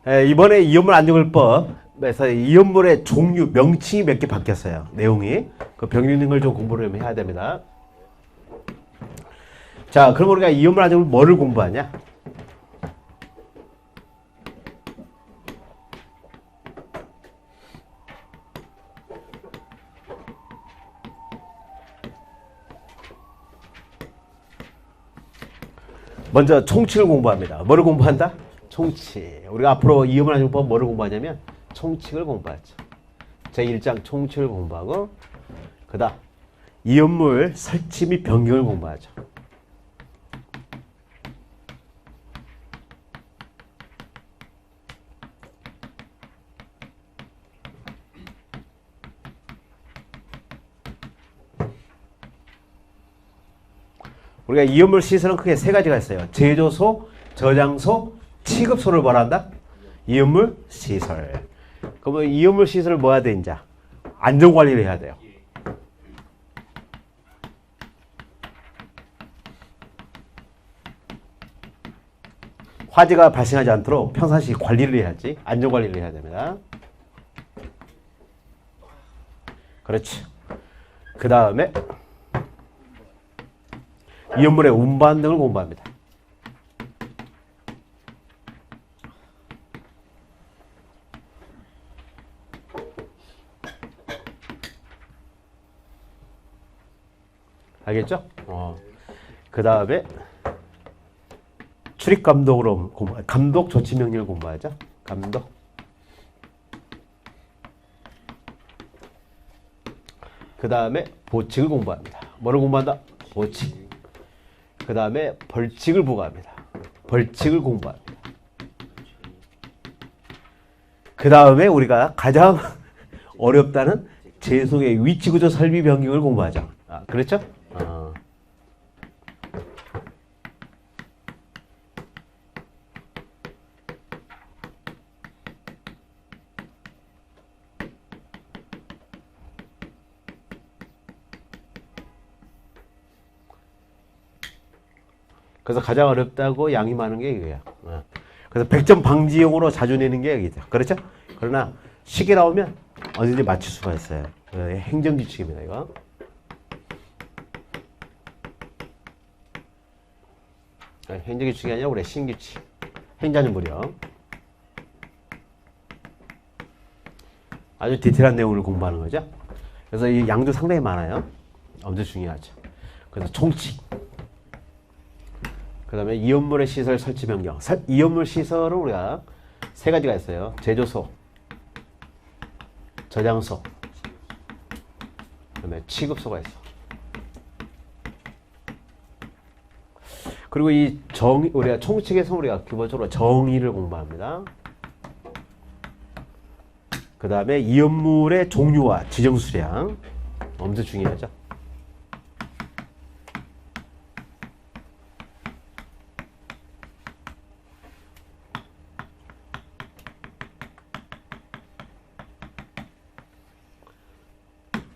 이번에 이온물 안전관리법에서 이온물의 종류, 명칭이 몇 개 바뀌었어요. 내용이. 그 병리는 걸 좀 공부를 해야 됩니다. 자, 그럼 우리가 이온물 안전관리법 뭐를 공부하냐? 먼저 총칙을 공부합니다. 뭐를 공부한다? 총칙. 우리가 앞으로 이온물 안전관리법 뭐를 공부하냐면 총칙을 공부하죠. 제1장 총칙을 공부하고 그 다음 이온물 설치 및 변경을 공부하죠. 우리가 이온물 시설은 크게 세 가지가 있어요. 제조소, 저장소, 취급소를 뭐라 한다? 이온물 시설. 그러면 이온물 시설을 뭐 해야 돼, 이제? 안전관리를 해야 돼요. 화재가 발생하지 않도록 평상시 관리를 해야지. 안전관리를 해야 됩니다. 그렇지. 그 다음에 이온물의 운반 등을 공부합니다. 알겠죠? 그 다음에 출입 감독으로 감독 조치 명령을 공부하죠. 감독. 그 다음에 보칙을 공부합니다. 뭐를 공부한다? 보칙. 그 다음에 벌칙을 부과합니다. 벌칙을 공부합니다. 그 다음에 우리가 가장 어렵다는 제소의 위치구조 설비 변경을 공부하죠. 그렇죠? 그래서 가장 어렵다고 양이 많은 게 이거야. 그래서 100점 방지용으로 자주 내는 게 여기죠. 그렇죠? 그러나 시계 나오면 언제든지 맞출 수가 있어요. 행정규칙입니다, 이거. 행정규칙이 아니라 우리 신규칙. 행자는 무려. 아주 디테일한 내용을 공부하는 거죠. 그래서 이 양도 상당히 많아요. 엄청 중요하죠. 그래서 총칙. 그 다음에 이온물의 시설 설치 변경. 이온물 시설은 우리가 세 가지가 있어요. 제조소, 저장소, 그 다음에 취급소가 있어. 그리고 이 우리가 총칙에서 우리가 기본적으로 정의를 공부합니다. 그 다음에 이온물의 종류와 지정 수량. 엄청 중요하죠.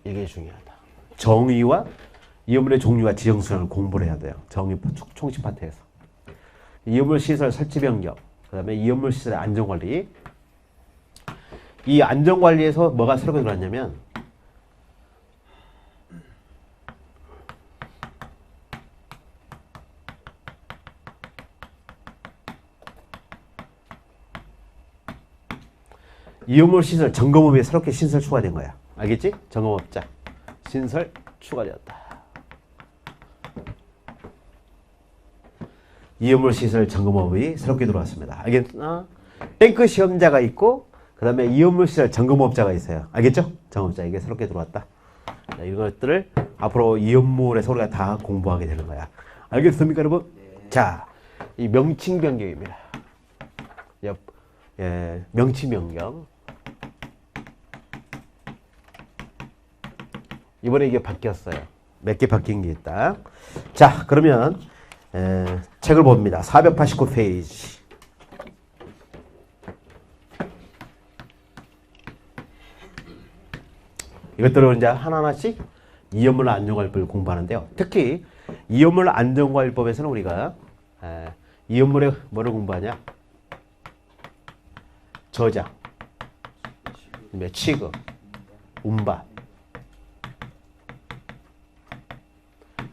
이게 중요하다. 정의와 이온물의 종류와 지정 수량을 공부를 해야 돼요. 정의 총칙 파트에서. 이온물 시설 설치 변경, 그 다음에 이온물 시설의 안전관리. 이 안전관리에서 뭐가 새롭게 들어왔냐면 이온물 시설 점검업에 새롭게 신설 추가된 거야. 알겠지? 점검업자 신설 추가되었다. 이온물 시설 점검업이 새롭게 들어왔습니다. 알겠나? 탱크 시험자가 있고 그 다음에 이온물 시설 점검업자가 있어요. 알겠죠? 점검업자 이게 새롭게 들어왔다. 자, 이것들을 앞으로 이온물에서 우리가 다 공부하게 되는 거야. 알겠습니까, 여러분? 네. 자, 이 명칭 변경입니다. 명칭 변경. 이번에 이게 바뀌었어요. 몇 개 바뀐 게 있다. 자, 그러면 책을 봅니다. 489페이지. 이것들을 이제 하나하나씩 이온물 안전관리법을 공부하는데요. 특히 이온물 안전관리법에서는 우리가 이온물에 뭐를 공부하냐? 저장, 그다음에 취급, 운반,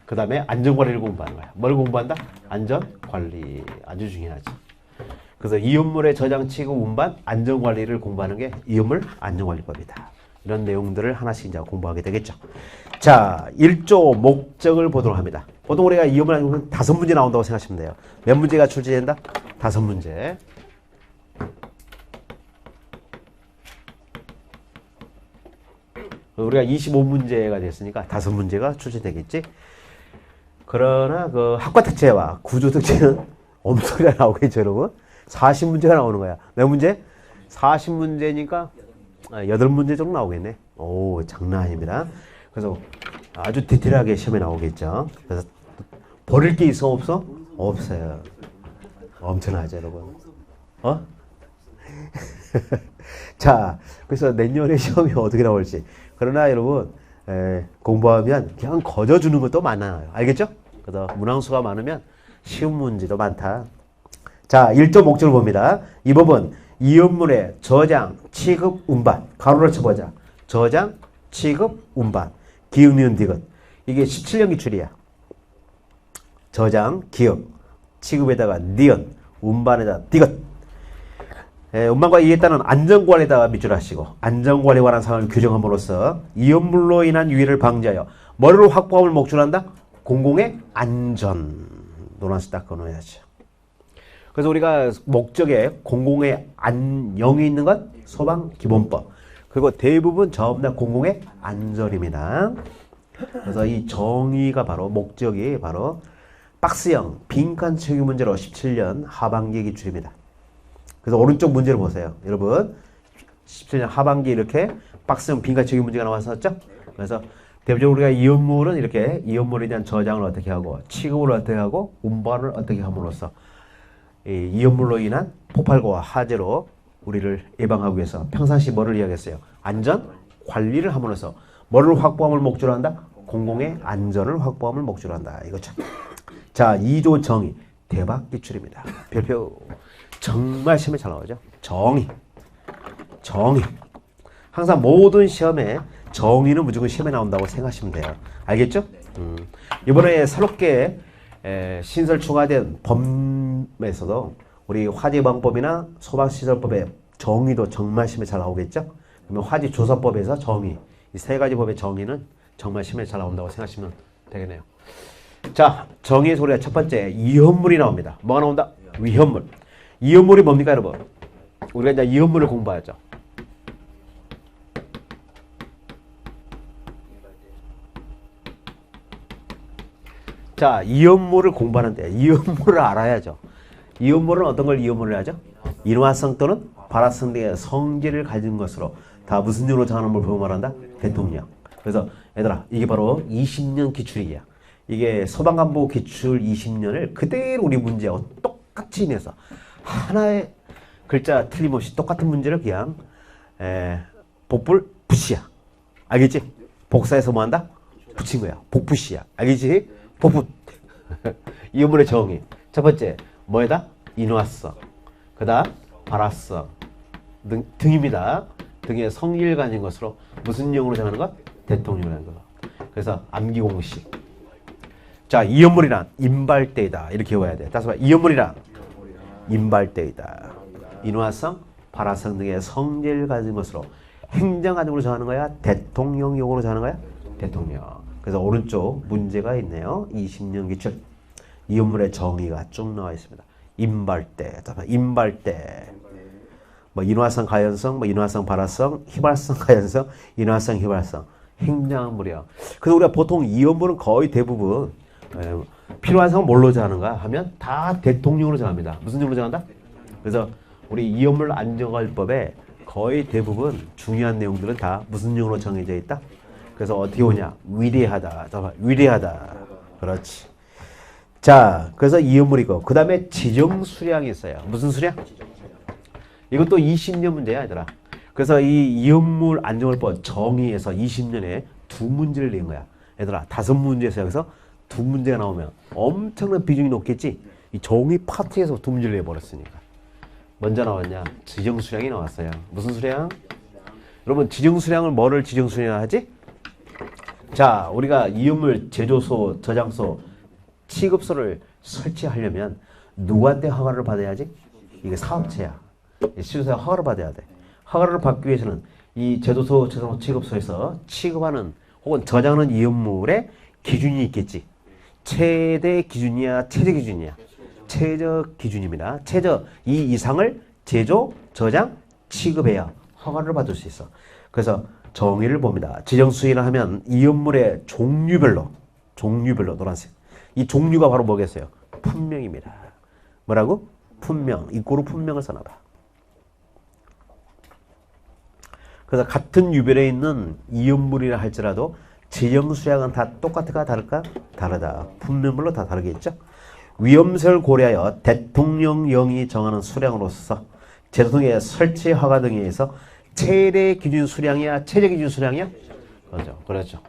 그 다음에 안전관리를 공부하는 거야. 뭘 공부한다? 안전관리. 아주 중요하지. 그래서 이음물의 저장, 취급, 운반, 안전관리를 공부하는 게 이음물 안전관리법이다. 이런 내용들을 하나씩 이제 공부하게 되겠죠. 자, 1조 목적을 보도록 합니다. 보통 우리가 이음물 안전관리는 5문제 나온다고 생각하시면 돼요. 몇 문제가 출제된다? 5문제. 우리가 25문제가 됐으니까 5문제가 출제되겠지. 그러나 그 학과 특채와 구조 특채는 엄청나게 나오겠죠, 여러분. 40문제가 나오는 거야. 몇 문제? 40문제니까 8문제 정도 나오겠네. 오, 장난 아닙니다. 그래서 아주 디테일하게 시험에 나오겠죠. 그래서 버릴 게 있어, 없어? 없어요. 엄청나죠, 여러분. 어? 자, 그래서 내년에 시험이 어떻게 나올지. 그러나 여러분, 공부하면 그냥 거저주는 것도 많아요. 알겠죠? 그래서 문항수가 많으면 쉬운 문제도 많다. 자, 1조 목적을 봅니다. 이 법은 이음물의 저장, 취급, 운반. 가로로 쳐보자. 저장, 취급, 운반. 기역, 니은, 디귿. 이게 17년 기출이야. 저장, 기역, 취급에다가 니은, 운반에다가 디귿. 운반과 이에 따른 안전관리에다가 밑줄 하시고 안전관리에 관한 사항을 규정함으로써 이음물로 인한 유해를 방지하여 뭐를 확보함을 목적으로 한다? 공공의 안전. 논란수 딱 그어놓아야죠. 그래서 우리가 목적에 공공의 안영이 있는 건 소방기본법. 그리고 대부분 전부 다 공공의 안전입니다. 그래서 이 정의가 바로 목적이 바로 박스형 빈칸 채우기 문제로 17년 하반기 기출입니다. 그래서 오른쪽 문제를 보세요. 여러분 17년 하반기 이렇게 박스형 빈칸 채우기 문제가 나왔었죠? 그래서 대표적으로 우리가 이음물은 이렇게 이음물에 대한 저장을 어떻게 하고 취급을 어떻게 하고 운반을 어떻게 함으로써 이 이음물로 인한 폭발과 화재로 우리를 예방하기 위해서 평상시 뭐를 이야기했어요? 안전 관리를 함으로써 뭐를 확보함을 목적으로 한다? 공공의 안전을 확보함을 목적으로 한다. 이거죠. 자, 2조 정의. 대박 기출입니다. 별표. 정말 시험에 잘 나오죠. 정의. 항상 모든 시험에 정의는 무조건 시험에 나온다고 생각하시면 돼요. 알겠죠? 이번에 새롭게 신설 추가된 법에서도 우리 화재방법이나 소방시설법의 정의도 정말 시험에 잘 나오겠죠? 그러면 화재조사법에서 정의, 이 세 가지 법의 정의는 정말 시험에 잘 나온다고 생각하시면 되겠네요. 자, 정의에서 우리가 첫 번째 위험물이 나옵니다. 뭐가 나온다? 위험물. 위험물이 뭡니까, 여러분? 우리가 이제 위험물을 공부하죠. 자, 이온물을 공부하는데 이온물을 알아야죠. 이온물은 어떤 걸 이온물을 하죠? 인화성 또는 발화성 등의 성질을 가진 것으로 다 무슨 용으로 정하는 걸 보고 말한다? 대통령. 그래서 얘들아, 이게 바로 20년 기출이야. 이게 소방관부 기출 20년을 그대로 우리 문제하고 똑같이 내서 하나의 글자 틀림없이 똑같은 문제를 그냥 복불 푸시야. 알겠지? 복사해서 뭐 한다? 붙인 거야. 복붙이야. 알겠지? 복붙. 이음물의 정의. 첫 번째, 뭐에다? 인화성. 그 다음, 발화성. 등입니다. 등의 성질 가진 것으로 무슨 용으로 정하는 것? 대통령이라는 거. 그래서 암기공식. 자, 이음물이란 인발대이다. 이렇게 외워야 돼. 다시 말해, 이음물이란 인발대이다. 인화성, 발화성 등의 성질 가진 것으로 행정안정으로 정하는 거야? 대통령용으로 정하는 거야? 대통령. 그래서 오른쪽 문제가 있네요. 20년 기출. 이음물의 정의가 쭉 나와 있습니다. 인발대, 인발대. 뭐 인화성, 가연성, 뭐 인화성, 발화성, 휘발성, 가연성, 인화성, 휘발성. 행정물이야. 그래서 우리가 보통 이음물은 거의 대부분 필요한 상황 뭘로 정하는가 하면 다 대통령으로 정합니다. 무슨 용으로 정한다? 그래서 우리 이음물 안전관리법에 거의 대부분 중요한 내용들은 다 무슨 용으로 정해져 있다? 그래서 어떻게 오냐? 위대하다. 위대하다. 그렇지. 자, 그래서 이음물이고 그 다음에 지정 수량이 있어요. 무슨 수량? 이것도 20년 문제야, 얘들아. 그래서 이 이음물 안전관리법 정의에서 20년에 2문제를 낸 거야. 얘들아, 5문제에서 여기서 2문제가 나오면 엄청난 비중이 높겠지? 이 정의 파트에서 2문제를 내버렸으니까. 먼저 나왔냐? 지정수량이 나왔어요. 무슨 수량? 여러분 지정수량을 뭐를 지정수량 하지? 자, 우리가 이음물 제조소, 저장소, 취급소를 설치하려면 누구한테 허가를 받아야지? 이게 사업체야. 시주사에 허가를 받아야 돼. 허가를 받기 위해서는 이 제조소, 저장소, 취급소에서 취급하는 혹은 저장하는 이음물의 기준이 있겠지. 최대 기준이야, 최저 기준이야? 최저 기준입니다. 최저 이 이상을 제조, 저장, 취급해야 허가를 받을 수 있어. 그래서 정의를 봅니다. 지정수의를 하면 이음물의 종류별로 노란색. 이 종류가 바로 뭐겠어요? 품명입니다. 뭐라고? 품명. 이꼬로 품명을 써놔봐. 그래서 같은 유별에 있는 이음물이라 할지라도 지정수량은 다 똑같을까 다를까? 다르다. 품명별로 다 다르겠죠? 위험성을 고려하여 대통령령이 정하는 수량으로서 제조소의 설치 허가 등에 의해서 최대 기준 수량이야? 최저 기준 수량이야? 그렇죠.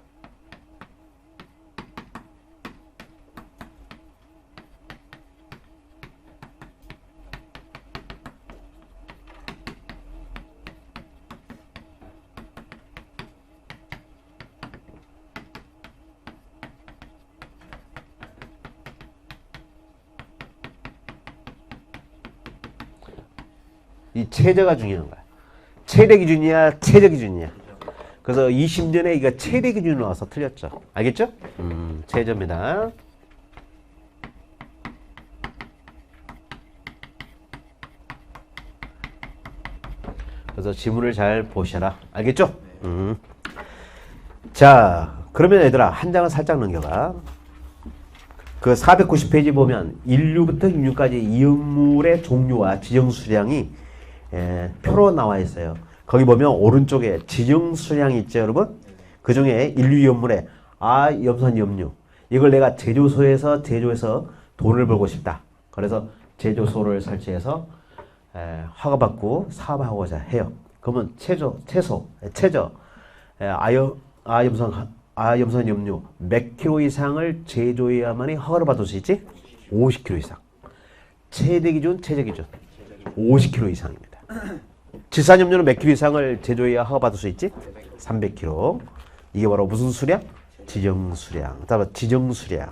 이 최저가 중요한 거야. 최대 기준이야, 최저 기준이야. 그래서 20년에 이거 최대 기준으로 나와서 틀렸죠. 알겠죠? 최저입니다. 그래서 지문을 잘 보셔라. 알겠죠? 자, 그러면 얘들아 한 장을 살짝 넘겨가. 그 490페이지 보면 1류부터 6류까지 이음물의 종류와 지정수량이 표로 나와 있어요. 거기 보면 오른쪽에 지정수량이 있죠, 여러분? 그 중에 1류 이음물의 염산 염류. 이걸 내가 제조소에서 제조해서 돈을 벌고 싶다. 그래서 제조소를 설치해서 허가받고 사업하고자 해요. 그러면 최저 아염산 염류 몇 킬로 이상을 제조해야만이 허가를 받을 수 있지? 50kg 이상. 최대 기준, 최저 기준 50kg 이상입니다. 질산염료는 몇 킬로 이상을 제조해야 허가받을 수 있지? 300kg. 이게 바로 무슨 수량? 지정수량. 따로 지정수량.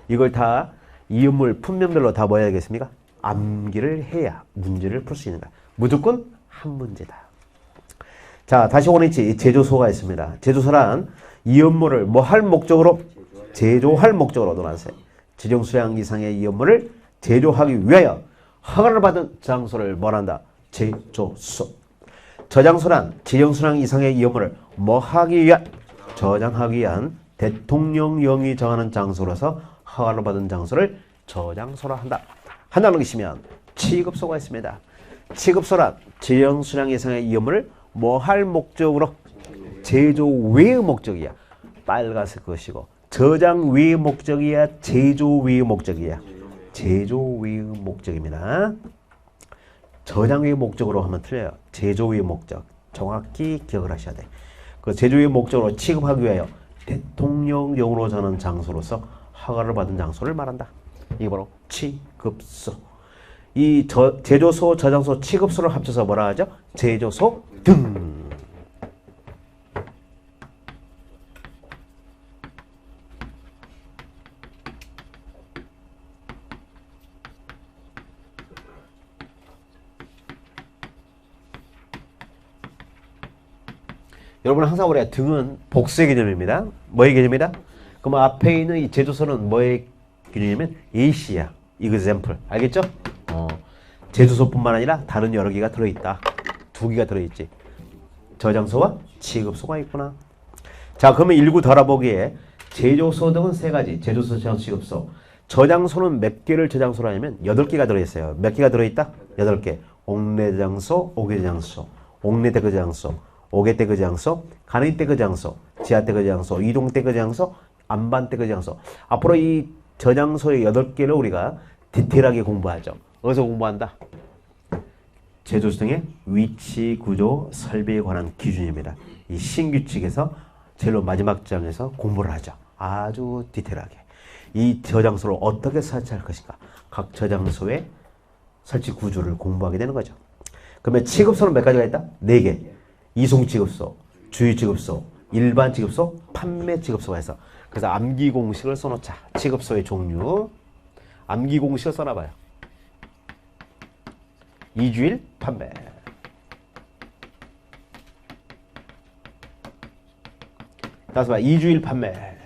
이걸 다 이음물 품명별로 다 뭐 해야겠습니까? 암기를 해야 문제를 풀 수 있는 거야. 무조건 한 문제다. 자, 다시 원위치 제조소가 있습니다. 제조소란 이음물을 뭐 할 목적으로? 제조할 목적으로 놓았어요. 지정수량 이상의 이음물을 제조하기 위하여 허가를 받은 장소를 뭐란다? 제조소. 저장소란 지정수량 이상의 이음물을 뭐 하기 위한? 저장하기 위한 대통령령이 정하는 장소로서 허가를 받은 장소를 저장소라 한다. 하나 넘기시면 취급소가 있습니다. 취급소란 지정수량 이상의 이음물을 뭐 할 목적으로? 제조 외의 목적이야. 빨간색 것이고 저장 외의 목적이야. 제조 외의 목적이야. 제조 외의 목적입니다. 저장 외의 목적으로 하면 틀려요. 제조 외의 목적. 정확히 기억을 하셔야 돼. 그 제조 외의 목적으로 취급하기 위하여 대통령령으로 정하는 장소로서 허가를 받은 장소를 말한다. 이게 바로 취급소. 이 제조소, 저장소, 취급소를 합쳐서 뭐라 하죠? 제조소 등. 여러분 항상 우리가 등은 복수의 개념입니다. 뭐의 개념이다? 그럼 앞에 있는 이 제조소는 뭐의 개념이냐면 AC야. example. 알겠죠? 제조소뿐만 아니라 다른 여러 개가 들어있다. 2개가 들어있지. 저장소와 취급소가 있구나. 자, 그러면 1구 덜어보기에 제조소 등은 3가지. 제조소, 저장소, 취급소. 저장소는 몇 개를 저장소로 하냐면 8개가 들어있어요. 몇 개가 들어있다? 8개. 옥내저장소, 오개저장소, 옥내대거저장소, 오개대거저장소, 간이대거저장소, 지하대거저장소, 이동대거저장소, 안반대거저장소. 앞으로 이 저장소의 8개를 우리가 디테일하게 공부하죠. 어디서 공부한다? 제조소 등의 위치, 구조, 설비에 관한 기준입니다. 이 신규칙에서 제일 마지막 장에서 공부를 하죠. 아주 디테일하게. 이 저장소를 어떻게 설치할 것인가. 각 저장소의 설치 구조를 공부하게 되는 거죠. 그러면 취급소는 몇 가지가 있다? 4개. 이송 취급소, 주의 취급소, 일반 취급소, 판매 취급소가 있어. 그래서 암기 공식을 써놓자. 취급소의 종류. 암기 공식을 써놔봐요. 2주일 판매. 다시 봐. 2주일 판매.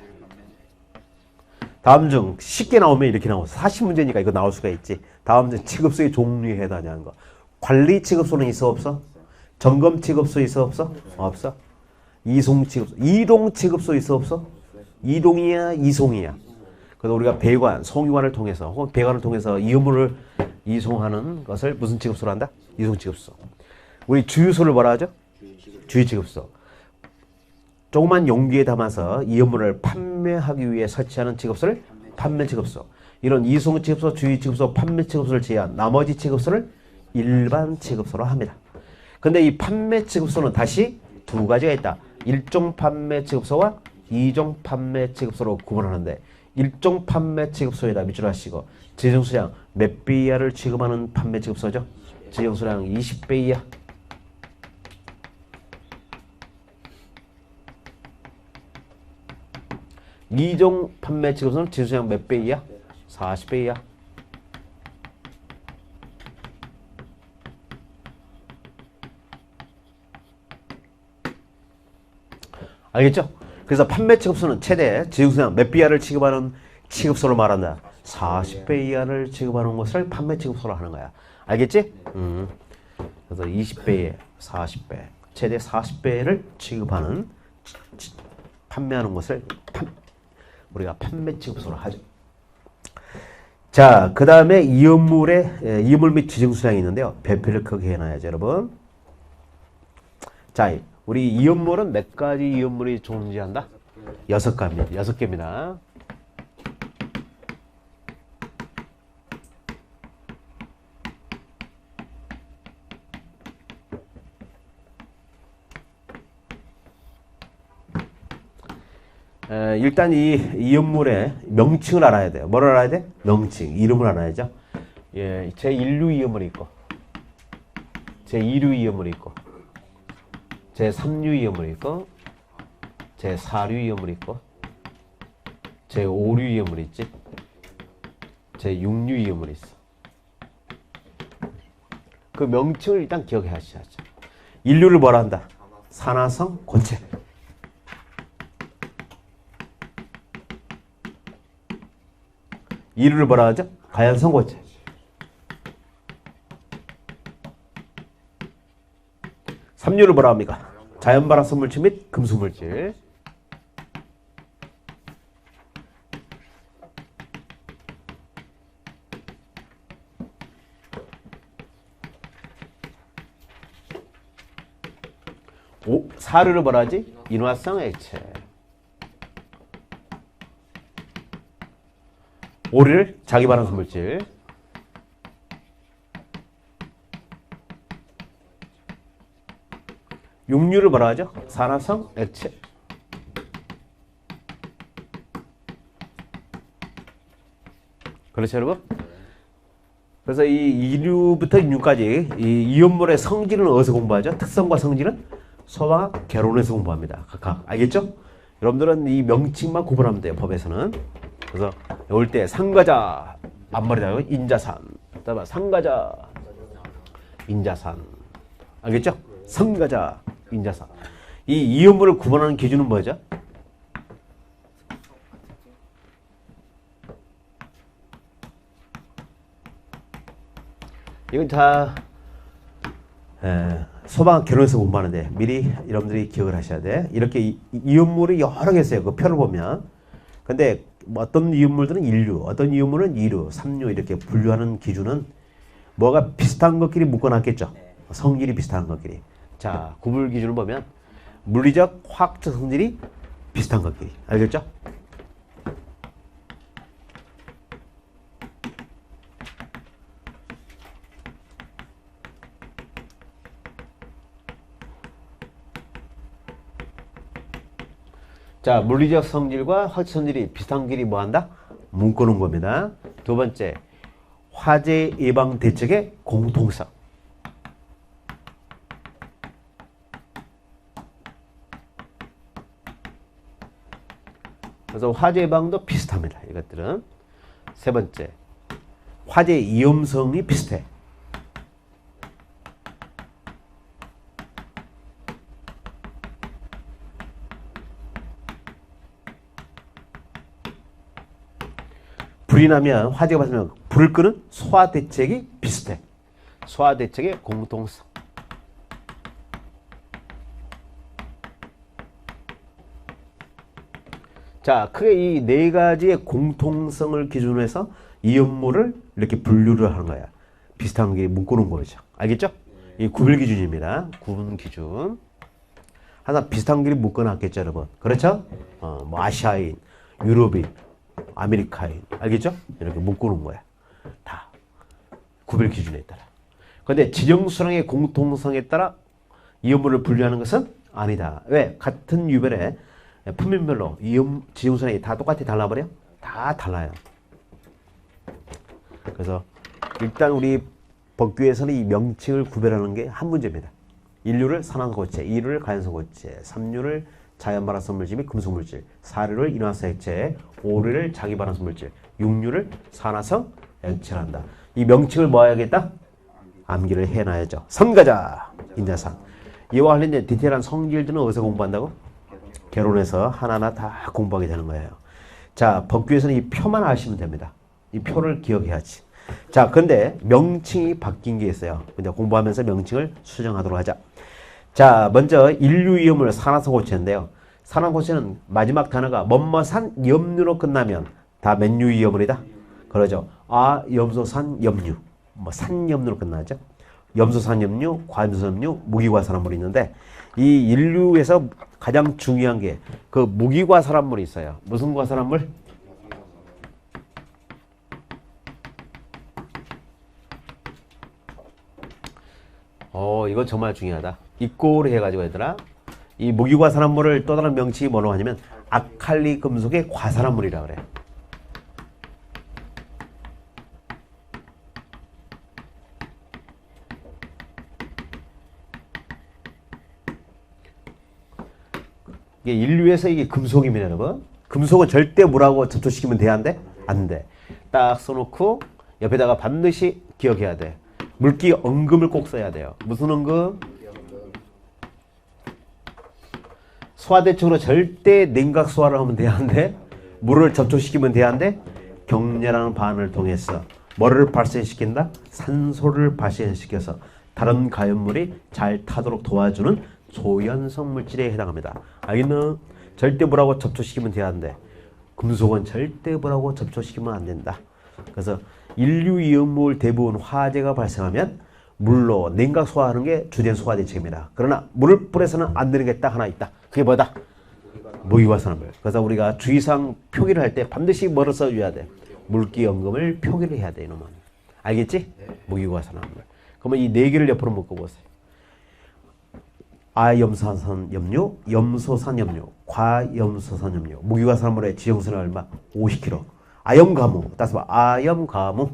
다음 중 쉽게 나오면 이렇게 나오죠. 40문제니까 이거 나올 수가 있지. 다음 중 취급소의 종류에 해당하는 거. 관리 취급소는 있어 없어? 점검 취급소 있어 없어? 없어. 이송 취급소. 이동 취급소 있어 없어? 이동이야 이송이야. 그래서 우리가 배관, 송유관을 통해서 혹은 배관을 통해서 이음물을 이송하는 것을 무슨 취급소로 한다? 이송 취급소. 우리 주유소를 뭐라 하죠? 주유 취급소. 조그만 용기에 담아서 이음물을 판매하기 위해 설치하는 취급소를 판매 취급소. 이런 이송 취급소, 주유 취급소, 판매 취급소를 제외한 나머지 취급소를 일반 취급소로 합니다. 근데 이 판매 취급소는 다시 두 가지가 있다. 일종 판매 취급소와 이종 판매 취급소로 구분하는데, 일종 판매 취급소에다 밑줄 하시고 지정수량 몇 배 이하를 취급하는 판매 취급소죠. 지정수량 20배 이하. 이종 판매 취급소는 지정수량 몇 배 이하? 40배 이하. 알겠죠? 그래서 판매 취급소는 최대 지정수량 몇 배 이하를 취급하는 취급소를 말한다. 40배 이하를 취급하는 것을 판매 취급소로 하는 거야. 알겠지? 그래서 20배에 40배, 최대 40배를 취급하는 판매하는 것을 우리가 판매 취급소로 하죠. 자, 그 다음에 이음물의 이음물 및 지정수량이 있는데요. 배표를 크게 해놔야죠, 여러분. 자, 우리 이음물은 몇 가지 이음물이 존재한다? 6가지입니다. 6개입니다. 일단 이 이음물의 명칭을 알아야 돼요. 뭘 알아야 돼? 명칭, 이름을 알아야죠. 예, 제1류 이음물이 있고, 제2류 이음물이 있고, 제3류 이음물이 있고, 제4류 이음물이 있고, 제5류 이음물이 있지, 제6류 이음물이 있어. 그 명칭을 일단 기억하셔야죠. 인류를 뭐라 한다? 산화성 고체. 이류를 뭐라 하죠? 가연성 고체. 삼류를 뭐라 합니까? 자연 발화성 물질 및 금속 물질. 사류를 뭐라 하지? 인화성 액체. 오류를 자기 발화성 물질. 육류를 뭐라 하죠? 산화성 액체. 그렇죠, 여러분? 그래서 이 2류부터 6류까지 이 이온물의 성질은 어디서 공부하죠? 특성과 성질은 소화학 개론에서 공부합니다. 각각. 알겠죠? 여러분들은 이 명칭만 구분하면 돼요, 법에서는. 그래서 올 때 상가자 앞머리다요. 인자산. 그다음에 상가자 인자산. 알겠죠? 상가자 인자산. 이 이음물을 구분하는 기준은 뭐죠? 이건 다 소방 결혼에서 공부하는데 미리 여러분들이 기억을 하셔야 돼. 이렇게 이음물이 여러 개 있어요. 그 표를 보면. 근데 어떤 이음물들은 1류, 어떤 이음물은 2류, 3류 이렇게 분류하는 기준은 뭐가 비슷한 것끼리 묶어놨겠죠. 성질이 비슷한 것끼리. 자, 구분 기준을 보면 물리적, 화학적 성질이 비슷한 것끼리. 알겠죠? 자, 물리적 성질과 화학적 성질이 비슷한 길이 뭐한다? 묶어놓은 겁니다. 두 번째, 화재 예방 대책의 공통성. 그래서 화재 예방도 비슷합니다. 이것들은. 세 번째, 화재 위험성이 비슷해. 불이 나면, 화재가 발생하면 불을 끄는 소화 대책이 비슷해. 소화 대책의 공통성. 자, 크게 이 네 가지의 공통성을 기준으로 해서 이 업무를 이렇게 분류를 하는 거야. 비슷한 게 묶어놓은 거죠. 알겠죠? 이 구별 기준입니다. 구분 기준. 항상 비슷한 게 묶어놨겠죠, 여러분. 그렇죠? 뭐 아시아인, 유럽인, 아메리카인. 알겠죠? 이렇게 묶어놓은 거야. 다. 구별 기준에 따라. 그런데 지정수량의 공통성에 따라 이 업무를 분류하는 것은 아니다. 왜? 같은 유별의 품목별로 지정수량이 다 똑같이 달라버려? 다 달라요. 그래서 일단 우리 법규에서는 이 명칭을 구별하는 게 한 문제입니다. 1류를 산화성고체, 2류를 가연성고체, 3류를 자연발화성물질 및 금속물질, 4류를 인화성 액체, 5류를 자기발화성물질, 6류를 산화성 액체를 한다. 이 명칭을 뭐 해야겠다? 암기를 해놔야죠. 선가자 인자상. 이와 관련된 디테일한 성질들은 어디서 공부한다고? 개론에서 하나하나 다 공부하게 되는 거예요. 자, 법규에서는 이 표만 아시면 됩니다. 이 표를 기억해야지. 자, 근데 명칭이 바뀐 게 있어요. 근데 공부하면서 명칭을 수정하도록 하자. 자, 먼저 인류위험물 산화성고체인데요. 산화성고체는 마지막 단어가 뭐뭐산 염류로 끝나면 다 맨유위험물이다. 그러죠. 염소산 염류, 뭐 산염류로 끝나죠. 염소산 염류, 과염소산 염류, 무기과산화물이 있는데 이 인류에서 가장 중요한 게 그 무기과산화물이 있어요. 무슨 과산화물? 이거 정말 중요하다. 이꼬를 해가지고 얘들아, 이 무기과산화물을 또 다른 명칭이 뭐라고 하냐면 아칼리 금속의 과산화물이라고 그래요. 이게 인류에서 이게 금속입니다, 여러분. 금속은 절대 물하고 접촉시키면 돼, 안 돼? 안 돼. 딱 써놓고 옆에다가 반드시 기억해야 돼. 물기 언금을 꼭 써야 돼요. 무슨 언금? 소화대책으로 절대 냉각 소화를 하면 돼, 안 돼? 물을 접촉시키면 돼, 안 돼? 격렬한 반응을 통해서 뭐를 발생시킨다? 산소를 발생시켜서 다른 가연물이 잘 타도록 도와주는 소연성 물질에 해당합니다. 알겠나? 절대 물하고 접촉시키면 돼야 한대. 금속은 절대 물하고 접촉시키면 안 된다. 그래서 인류위험물 대부분 화재가 발생하면 물로 냉각 소화하는 게 주된 소화 대책입니다. 그러나 물을 뿌려서는 안 되는 게 딱 하나 있다. 그게 뭐다? 무기과산화물. 그래서 우리가 주의사항 표기를 할 때 반드시 뭐를 써줘야 돼? 물기 언금을 표기를 해야 돼, 이놈은. 알겠지? 무기과산화물. 그러면 이 네 개를 옆으로 묶어보세요. 아염소산 염류, 염소산 염류, 과염소산 염류. 무기과산화물의 지정수는 얼마? 50kg. 아염가무, 따서 봐. 아염가무.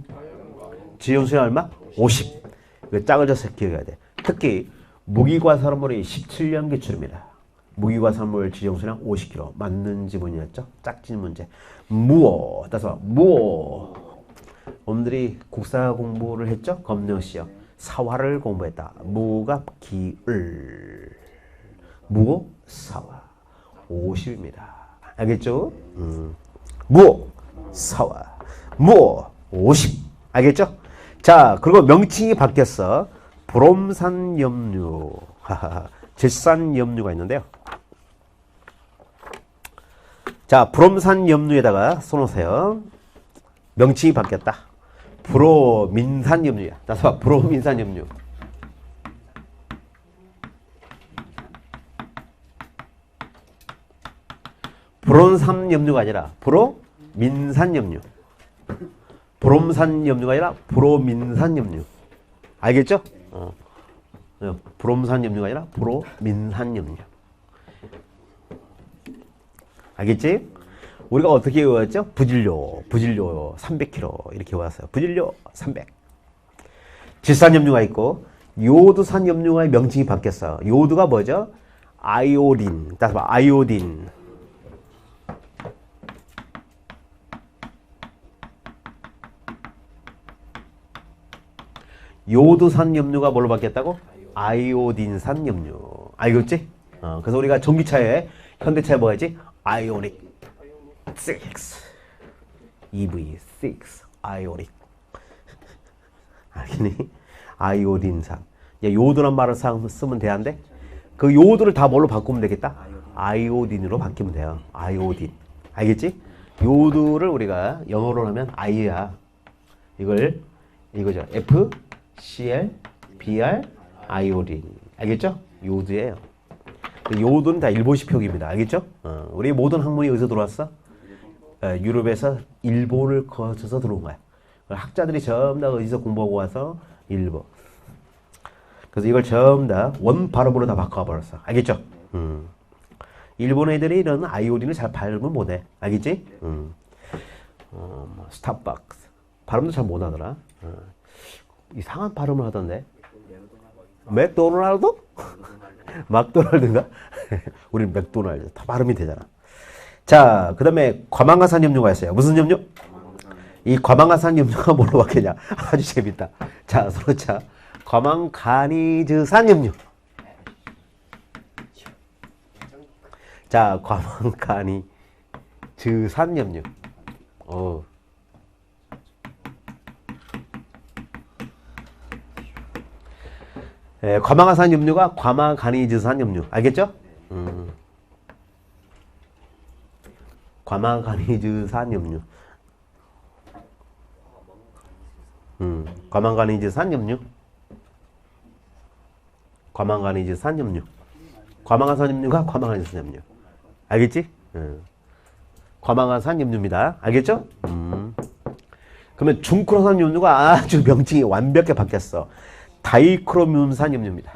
지정수는 얼마? 50. 이거 짝을 져서 기억해야 돼. 특히 무기과산화물이 17년 기출입니다. 무기과산화물 지정수량 50kg. 맞는 지문이었죠? 짝짓 문제. 무어, 따서 봐. 무어. 오늘들이 국사 공부를 했죠? 검정시험. 사화를 공부했다. 무가 기을. 무어 사화. 50입니다. 알겠죠? 무어 사화. 무어 50. 알겠죠? 자, 그리고 명칭이 바뀌었어. 브롬산 염류. 질산 염류가 있는데요. 자, 브롬산 염류에다가 써놓으세요. 명칭이 바뀌었다. 브로민산 염류야. 따서 봐. 브로민산 염류. 브롬산 염류가 아니라 브로민산 염류. 브롬산 염류가 아니라 브로민산 염류. 알겠죠? 브롬산 염류가 아니라 브로민산 염류. 알겠지? 우리가 어떻게 외웠죠? 부질료 300kg 이렇게 외웠어요. 부질료 300. 질산염료가 있고 요오드산염료의 명칭이 바뀌었어. 요오드가 뭐죠? 아이오딘. 따라서 봐. 아이오딘. 요오드산염료가 뭘로 바뀌었다고? 아이오딘산염료. 알겠지? 그래서 우리가 전기차에 현대차에 뭐가 있지? 아이오닉 6 EV6 아이오닉. 알겠니? 아이오딘산. 요오드란 말을 쓰면 돼안돼? 그 요오드를 다 뭘로 바꾸면 되겠다? 아이오딘으로 바뀌면 돼요. 아이오딘. 알겠지? 요오드를 우리가 영어로 하면 아이야. 이거죠. FCl, BR, 아이오딘. 알겠죠? 요오드예요. 요오드는 다 일본식 표기입니다. 알겠죠? 우리 모든 학문이 어디서 들어왔어? 유럽에서 일본을 거쳐서 들어온 거야. 학자들이 전부 다 어디서 공부하고 와서? 일본. 그래서 이걸 전부 다 원 발음으로 다 바꿔버렸어. 알겠죠? 일본 애들이 이런 아이오딘을 잘 발음을 못해. 알겠지? 스타벅스. 발음도 잘 못하더라. 이상한 발음을 하던데. 맥도날드? 막도날드인가? 우리는 맥도날드. 다 발음이 되잖아. 자, 그 다음에 과망가산 염료가 있어요. 무슨 염료? 이 과망가산 염료가 뭘로 바뀌냐? 아주 재밌다. 자, 서로 자. 과망가니즈산 염료. 자, 과망가니즈산 염료. 과망가산 염료가 과망가니즈산 염료. 알겠죠? 과망가니즈산 염료. 과망가니즈산 염료. 과망가니즈산 염료. 과망가산 염료가 과망가니즈산 염료. 알겠지? 과망가산 염료입니다. 알겠죠? 그러면 중크로산 염료가 아주 명칭이 완벽하게 바뀌었어. 다이크로뮴산 염료입니다.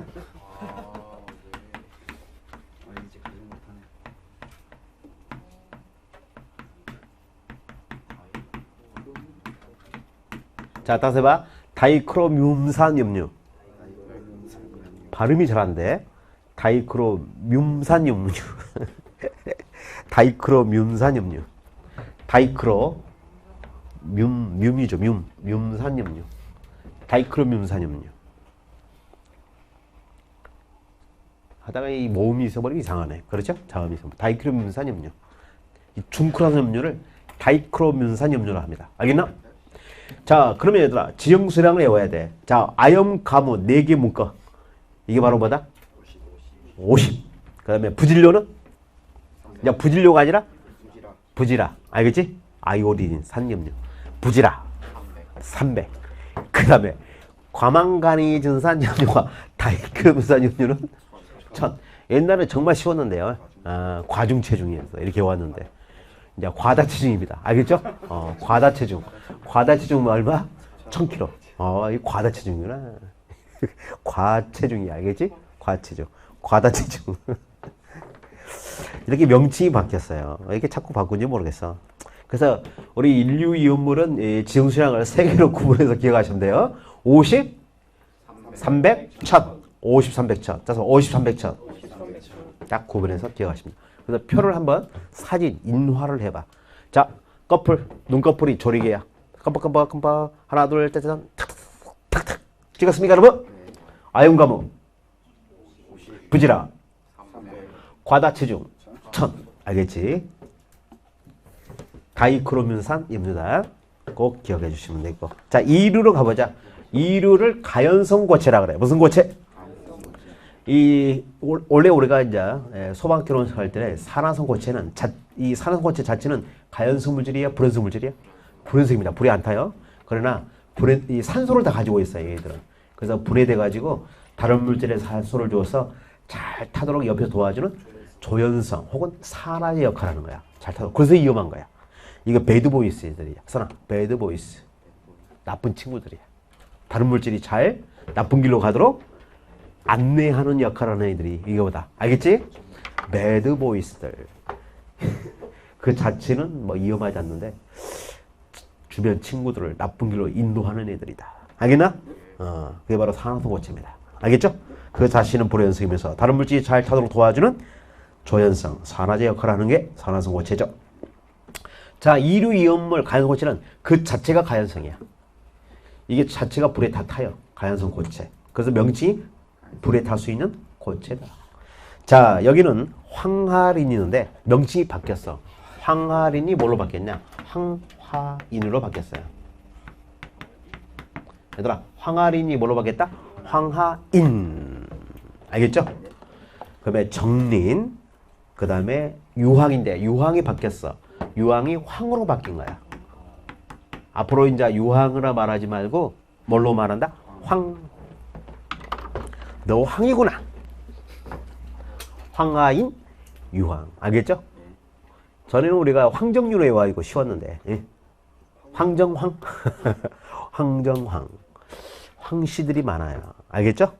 자, 다시 해봐. 다이크로뮴산 염료. 발음이 잘 안 돼. 다이크로뮴산 염료. 다이크로뮴산 염료. 뮴이죠. 뮴산 염료. 다이크로뮴산 염료. 하다가 이 모음이 있어버리면 이상하네. 그렇죠? 자음이 있어버리면. 다이크로뮴산 염료. 이 중크로산 염료를 다이크로뮴산 염료로 합니다. 알겠나? 자, 그러면 얘들아, 지정수량을 외워야 돼. 자, 아염, 가무, 4개 묶어. 이게 바로 뭐다? 50. 그 다음에 부질료는? 야, 부질료가 아니라? 부지라. 알겠지? 아이오딘, 산염료. 부지라. 300. 그 다음에 과망가니즈산 염료와 다이크로뮴산 염료는 1000. 옛날에 정말 쉬웠는데요. 과중체중이었어. 이렇게 왔는데. 이제 과다체중입니다. 알겠죠? 과다체중. 과다체중 얼마? 1000kg. 이 과다체중이구나. 과체중이 알겠지? 과체중. 과다체중. 이렇게 명칭이 바뀌었어요. 이렇게 자꾸 바꾼지 모르겠어. 그래서 우리 인류 이온물은 지정수량을 3개로 구분해서 기억하시면 돼요. 50, 300, 1000. 50, 300, 1000. 따라서 50, 300, 1000. 딱 구분해서 기억하십니다. 그래서 표를 한번 사진 인화를 해봐. 자, 커플 눈꺼풀이 조리개야. 깜빡깜빡깜빡 하나 둘 짜잔 탁탁탁 찍었습니까 여러분? 아염가무 부지라 과다체중 1000. 알겠지? 다이크로뮴산 염료다. 꼭 기억해 주시면 되고. 자, 2류로 가보자. 2류를 가연성 고체라 그래. 무슨 고체? 원래 우리가 이제 소방기론 할 때 산화성 고체는 이 산화성 고체 자체는 가연성 물질이야, 불연성 물질이야? 불연성입니다. 불이 안 타요. 그러나 이 산소를 다 가지고 있어요, 얘들은. 그래서 분해돼 가지고 다른 물질에 산소를 줘서 잘 타도록 옆에서 도와주는 조연성 혹은 산화의 역할을 하는 거야. 잘 타도록. 그래서 위험한 거야. 이거 배드보이스 애들이야. 선아, 배드보이스. 나쁜 친구들이야. 다른 물질이 잘 나쁜 길로 가도록 안내하는 역할을 하는 애들이 이거보다. 알겠지? 배드보이스들. 그 자체는 뭐 위험하지 않는데 주변 친구들을 나쁜 길로 인도하는 애들이다. 알겠나? 그게 바로 산화성 고체입니다. 알겠죠? 그 자신은 불연성이면서 다른 물질이 잘 타도록 도와주는 조연성, 산화제 역할을 하는 게 산화성 고체죠. 자, 이류 이온물 가연성 고체는 그 자체가 가연성이야. 이게 자체가 불에 다 타요. 가연성 고체. 그래서 명칭이 불에 탈 수 있는 고체다. 자, 여기는 황화린이 있는데 명칭이 바뀌었어. 황화린이 뭘로 바뀌었냐? 황화인으로 바뀌었어요. 얘들아, 황화린이 뭘로 바뀌었다? 황화인. 알겠죠? 그 다음에 정린, 그 다음에 유황인데 유황이 바뀌었어. 유황이 황으로 바뀐 거야. 앞으로 이제 유황이라 말하지 말고 뭘로 말한다? 황. 너 황이구나. 황화인, 유황. 알겠죠? 전에는 우리가 황정유로 외워가지고 쉬웠는데, 예? 황정황. 황정황. 황씨들이 많아요. 알겠죠?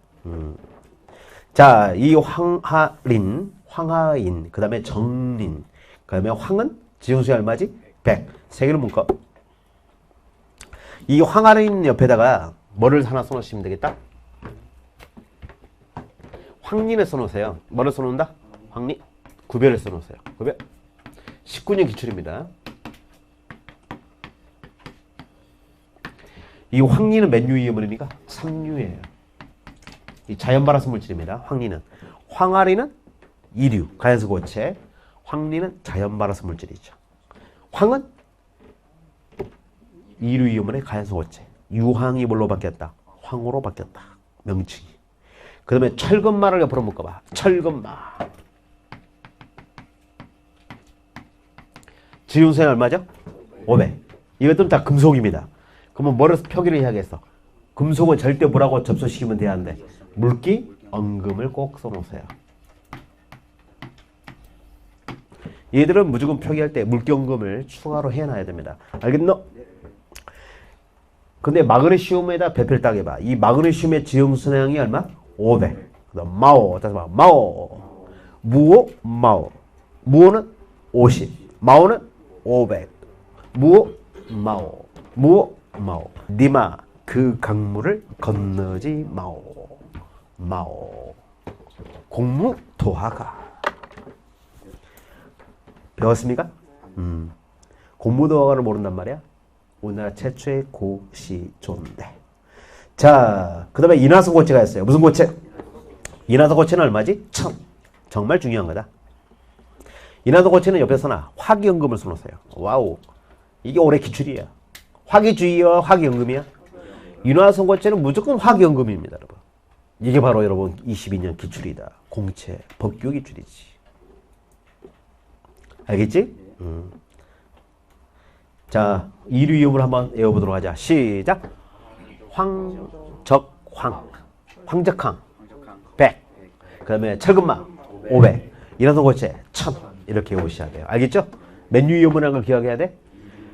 자, 이 황하린, 황하인, 그 다음에 정린, 그 다음에 황은 지정수의 얼마지? 100. 세 개를 묶어. 이 황하린 옆에다가 뭐를 하나 써놓으시면 되겠다? 황린을 써놓으세요. 뭐를 써놓는다? 황린. 구별을 써놓으세요. 구별. 19년 기출입니다. 이 황린은 몇 유이물입니까? 3유예요. 이 자연발화성 물질입니다. 황린은. 황화린은 2류, 가연성 고체. 황린은 자연발화성 물질이죠. 황은 2류 이온물의 가연성 고체. 유황이 뭘로 바뀌었다? 황으로 바뀌었다. 명칭이. 그 다음에 철근말을 옆으로 묶어봐. 철근말. 지운수는 얼마죠? 500. 이것들은 다 금속입니다. 그러면 뭐를 표기를 해야겠어? 금속은 절대 물하고 접촉시키면 돼야 하는데 물기, 엉금을 꼭 써놓으세요. 얘들은 무조건 표기할 때 물기, 엉금을 추가로 해놔야 됩니다. 알겠노? 근데 마그네슘에다 배표를 딱 해봐. 이 마그네슘의 지용수량이 얼마? 500. 그다음 마오, 다시 봐. 마오. 무오, 마오. 무오는 50. 마오는 500. 무오, 마오. 무오, 마오. 니마 그 강물을 건너지 마오. 마오. 공무도화가. 배웠습니까? 공무도화가를 모른단 말이야? 우리나라 최초의 고시조인데. 자, 그 다음에 인화성 고체가 있어요. 무슨 고체? 인화성 고체는 얼마지? 1000. 정말 중요한 거다. 인화성 고체는 옆에서나 화기연금을 써놓으세요. 와우. 이게 올해 기출이야. 화기주의와 화기연금이야. 인화성 고체는 무조건 화기연금입니다, 여러분. 이게 바로 여러분 22년 기출이다. 공채, 법규 기출이지. 알겠지? 자, 이류 이음을 한번 외워보도록 하자. 시작. 황적황. 황적황. 100. 그 다음에 철근막. 500. 인화성 고체. 1000. 이렇게 외우셔야 돼요. 알겠죠? 맨유 이음이라는 걸 기억해야 돼.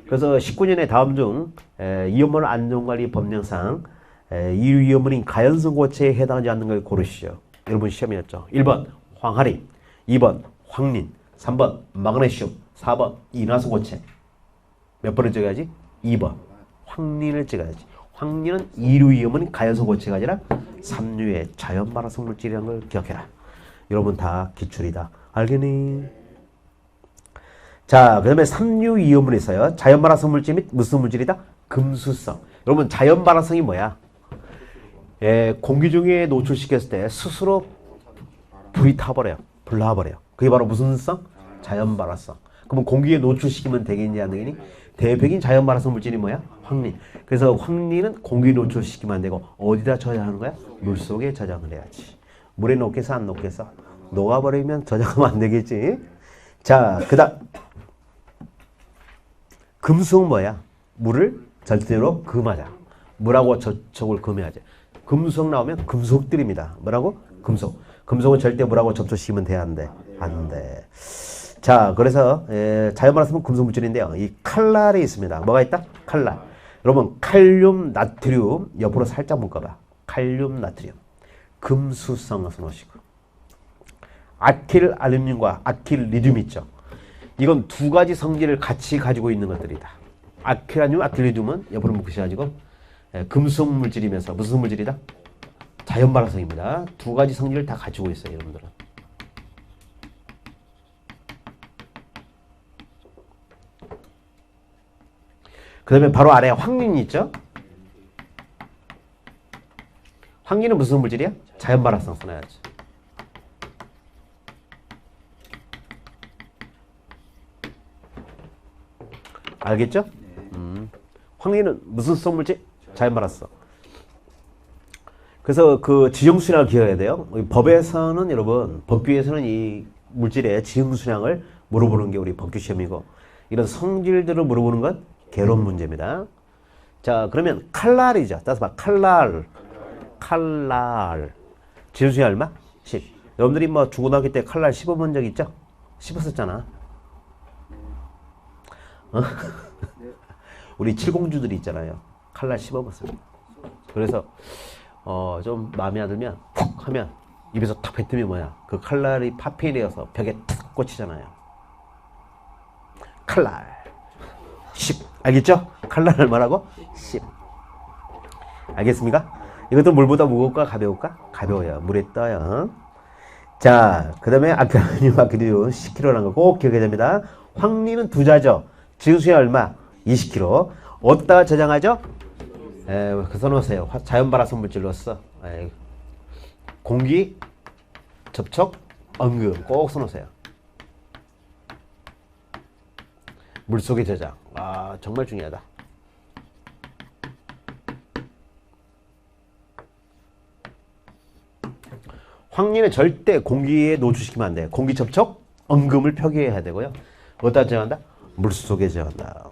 그래서 19년에 다음 중 이음물 안전관리 법령상 이류 이음물인 가연성 고체에 해당하지 않는 걸 고르시죠. 여러분 시험이었죠. 1번 황화린, 2번 황린, 3번 마그네슘, 4번 인화성 고체. 몇 번을 찍어야지? 2번. 황린을 찍어야지. 황린은 2류 이음은 가연성 고체가 아니라 3류의 자연발화성 물질이라는 걸 기억해라. 여러분 다 기출이다. 알겠니? 자, 그 다음에 3류 이음물이 있어요. 자연발화성 물질 및 무슨 물질이다? 금수성. 여러분 자연발화성이 뭐야? 공기 중에 노출시켰을 때 스스로 불이 타버려요. 불나버려요. 그게 바로 무슨 성? 자연발화성. 그러면 공기에 노출시키면 되겠냐 안 되겠니? 대표적인 자연발화성 물질이 뭐야? 황린. 그래서 황린은 공기에 노출시키면 안 되고 어디다 저장하는 거야? 물속에 저장을 해야지. 물에 녹겠어 안 녹겠어? 녹아버리면 저장하면 안 되겠지. 자, 그다음 금속은 뭐야? 물을 절대로 금하자. 물하고 접촉을 금해야지. 금속 나오면 금속들입니다. 뭐라고? 금속. 금속은 절대 물하고 접촉시키면 돼야 안 돼. 안 돼. 자, 그래서 자연발화성은 금속 물질인데요. 이 칼날이 있습니다. 뭐가 있다? 칼날. 여러분 칼륨, 나트륨 옆으로 살짝 묶어봐. 칼륨, 나트륨. 금수성을 써놓으시고. 아킬 알루미늄과 아킬 리듐 있죠. 이건 두 가지 성질을 같이 가지고 있는 것들이다. 아크라늄, 아크릴리듐은 옆으로 묶으셔가지고 금속 물질이면서 무슨 물질이다? 자연 발화성입니다. 두 가지 성질을 다 가지고 있어요, 여러분들은. 그 다음에 바로 아래에 황린이 있죠? 황린은 무슨 물질이야? 자연 발화성 써놔야지. 알겠죠? 황린은 무슨 성 물질? 자연 발화성. 그래서 그 지정수량을 기억해야 돼요. 법에서는 여러분, 법규에서는 이 물질의 지정수량을 물어보는 게 우리 법규 시험이고, 이런 성질들을 물어보는 건 개론 문제입니다. 자, 그러면 칼날이죠. 따라서 봐. 칼날. 지정수량 얼마? 10. 여러분들이 뭐 중고등학교 때 칼날 씹어본 적 있죠? 씹었었잖아. 어? 우리 칠공주들이 있잖아요. 칼날 씹어봤어요. 그래서 좀 마음에 안 들면 푹 하면 입에서 탁 뱉으면 뭐야? 그 칼날이 파편이 되어서 벽에 탁 꽂히잖아요. 칼날 10. 알겠죠? 칼날을 뭐라고? 10. 알겠습니까? 이것도 물보다 무겁까 가벼울까? 가벼워요. 물에 떠요. 자, 그 다음에 아크라늄 10kg라는 거 꼭 기억해야 됩니다. 황리는 두 자죠. 지정수량 얼마? 20kg. 어디다가 저장하죠? 그 써놓으세요. 자연 발화성 물질로서 공기 접촉 언금 꼭 써놓으세요. 물속에 저장. 아, 정말 중요하다. 황리는 절대 공기에 노출시키면 안 돼요. 공기 접촉 언금을 표기해야 되고요. 어디다 저장한다? 물속에 저장한다.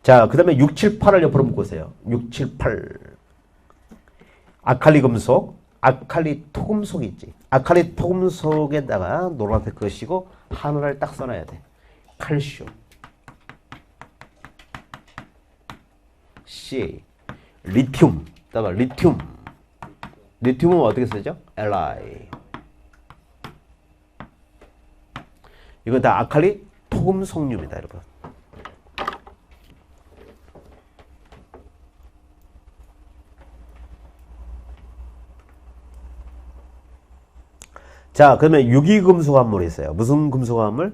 자, 그 다음에 6, 7, 8을 옆으로 묶으세요. 6, 7, 8. 아칼리 금속, 아칼리 토금속이 있지. 아칼리 토금속에다가 노란색 것이고 하늘을 딱 써놔야 돼. 칼슘. C. 리튬. 따봐, 리튬. 리튬은 어떻게 쓰죠? Li. 이건 다 아칼리 토금속류입니다, 여러분. 자, 그러면 유기금속합물이 있어요. 무슨 금속합물?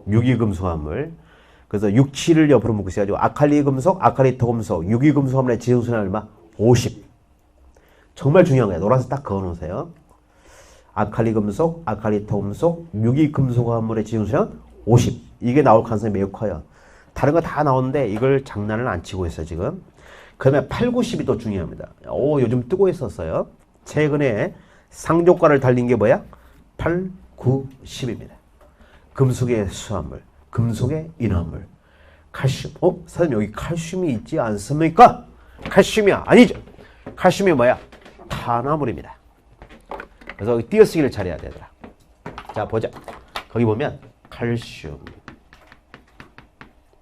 유기금속합물. 그래서 6, 7을 옆으로 묶으셔가지고 아칼리 금속, 아칼리 토금속, 유기금속합물의 지정수량 얼마? 50. 정말 중요한 거예요. 노란색 딱 그어놓으세요. 아칼리 금속, 아칼리 토금속, 유기금속합물의 지정수량 50. 이게 나올 가능성이 매우 커요. 다른 거 다 나오는데 이걸 장난을 안 치고 있어요, 지금. 그러면 8, 9, 10이 또 중요합니다. 요즘 뜨고 있었어요. 최근에 상조가를 달린 게 뭐야? 8, 9, 10입니다. 금속의 수화물, 금속의 인화물, 칼슘. 선생님 여기 칼슘이 있지 않습니까? 칼슘이야. 아니죠. 칼슘이 뭐야? 탄화물입니다. 그래서 여기 띄어쓰기를 잘해야 되더라. 자, 보자. 거기 보면 칼슘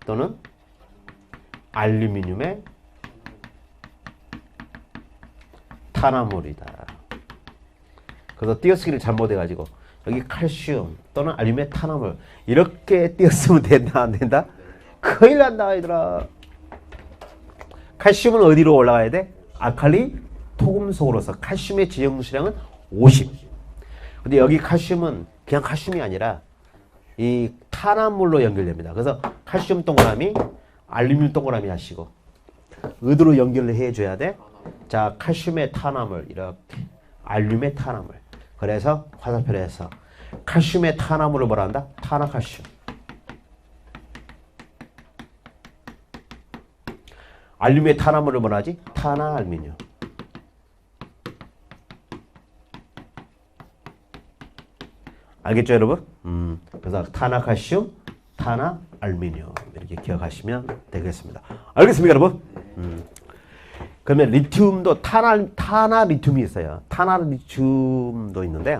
또는 알루미늄의 탄화물이다. 그래서 띄어쓰기를 잘못해가지고 여기 칼슘 또는 알루미늄의 탄화물 이렇게 띄어쓰면 된다 안 된다? 큰일 난다 얘들아. 칼슘은 어디로 올라가야 돼? 아칼리 토금속으로서 칼슘의 지정수량은 50. 근데 여기 칼슘은 그냥 칼슘이 아니라 이 탄화물로 연결됩니다. 그래서 칼슘 동그라미, 알루미늄 동그라미 하시고 의도로 연결을 해줘야 돼. 자, 칼슘의 탄화물 이렇게 알루미늄의 탄화물. 그래서 화살표에서 칼슘의 탄화물을 뭐라 한다? 탄화칼슘. 알루미늄의 탄화물을 뭐라 하지? 탄화알루미늄. 알겠죠, 여러분? 그래서 탄화칼슘, 탄화알루미늄 이렇게 기억하시면 되겠습니다. 알겠습니까, 여러분? 그러면 리튬도 탄화리튬이 있어요. 탄화리튬도 있는데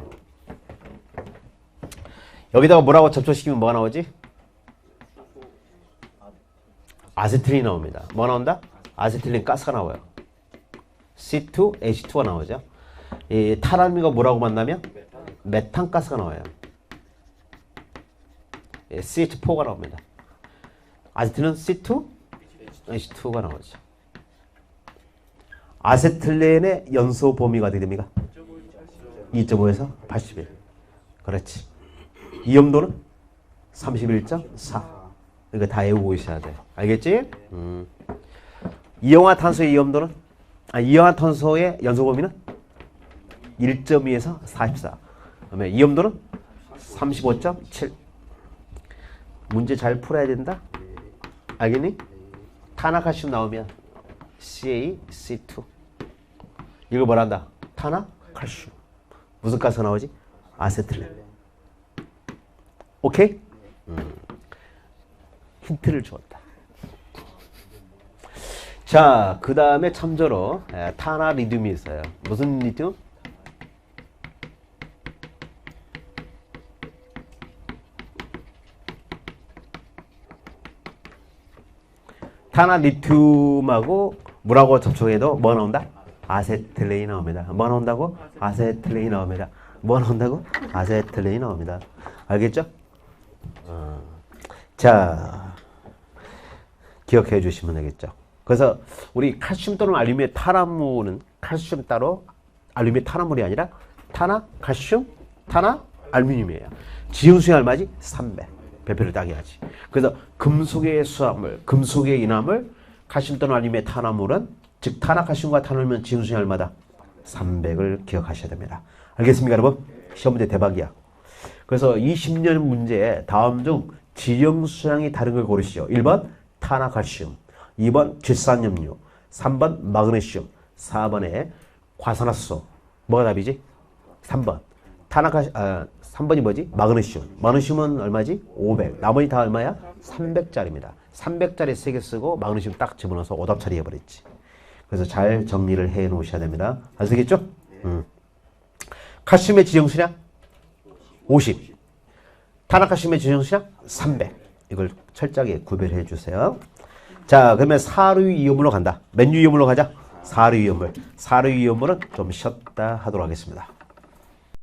여기다가 뭐라고 접촉시키면 뭐가 나오지? 아세틸린이 나옵니다. 뭐 나온다? 아세틸린 가스가 나와요. C2H2가 나오죠. 이 탄알루미늄과 뭐라고 만나면 메탄가스가 나와요. CH4가 나옵니다. 아세틸은 C2, H2가 나오죠. 아세틸렌의 연소 범위가 어떻게 됩니까? 2.5에서 81. 그렇지. 이염도는 31.4. 이거 다 외우고 있어야 돼. 알겠지? 이氧화탄소의 이염도는 이氧화탄소의 연소 범위는 1.2에서 44. 그다음에 이염도는 35.7. 문제 잘 풀어야 된다. 알겠니? 탄화칼슘 나오면 CaC2. 이걸 뭐라 한다? 탄화칼슘. 무슨 가스가 나오지? 아세틸렌. 오케이? 힌트를 주었다. 자, 그 다음에 참조로 탄화리듐이 있어요. 무슨 리듐? 탄화리튬하고 물하고 접촉해도 뭐 나온다? 아세틸렌이 나옵니다. 뭐 나온다고? 아세틸렌이 나옵니다. 뭐 나온다고? 아세틸렌이 나옵니다. 알겠죠? 자, 기억해 주시면 되겠죠. 그래서 우리 칼슘 또는 알루미늄 탄화물은 칼슘 따로 알루미늄 탄화물이 아니라 탄화, 칼슘, 탄화, 알루미늄이에요. 지연수율이 얼마지? 300. 배표를 딱 해야지. 그래서 금속의 수화물, 금속의 인화물, 칼슘 또는 알루미늄 탄화물은 즉 탄화, 칼슘과 탄화물은 지연수율이 얼마다? 300을 기억하셔야 됩니다. 알겠습니까, 여러분? 시험 문제 대박이야. 그래서 20년 문제에 다음 중 지형 수량이 다른 걸 고르시오. 1번 탄화칼슘, 2번 질산염료, 3번 마그네슘, 4번에 과산화수소. 뭐가 답이지? 3번. 3번이 뭐지? 마그네슘. 마그네슘은 얼마지? 500. 나머지 다 얼마야? 300짜리입니다. 300짜리 3개 쓰고 마그네슘 딱 집어넣어서 오답 처리해버렸지. 그래서 잘 정리를 해 놓으셔야 됩니다. 아시겠죠? 칼슘의 지형 수량 50. 탄화칼슘의 지형 수량 300. 이걸 철저하게 구별해 주세요. 자, 그러면 사류 이온물로 간다. 맨유 이온물로 가자. 사류 이온물. 사류 이온물은 좀 쉬었다 하도록 하겠습니다.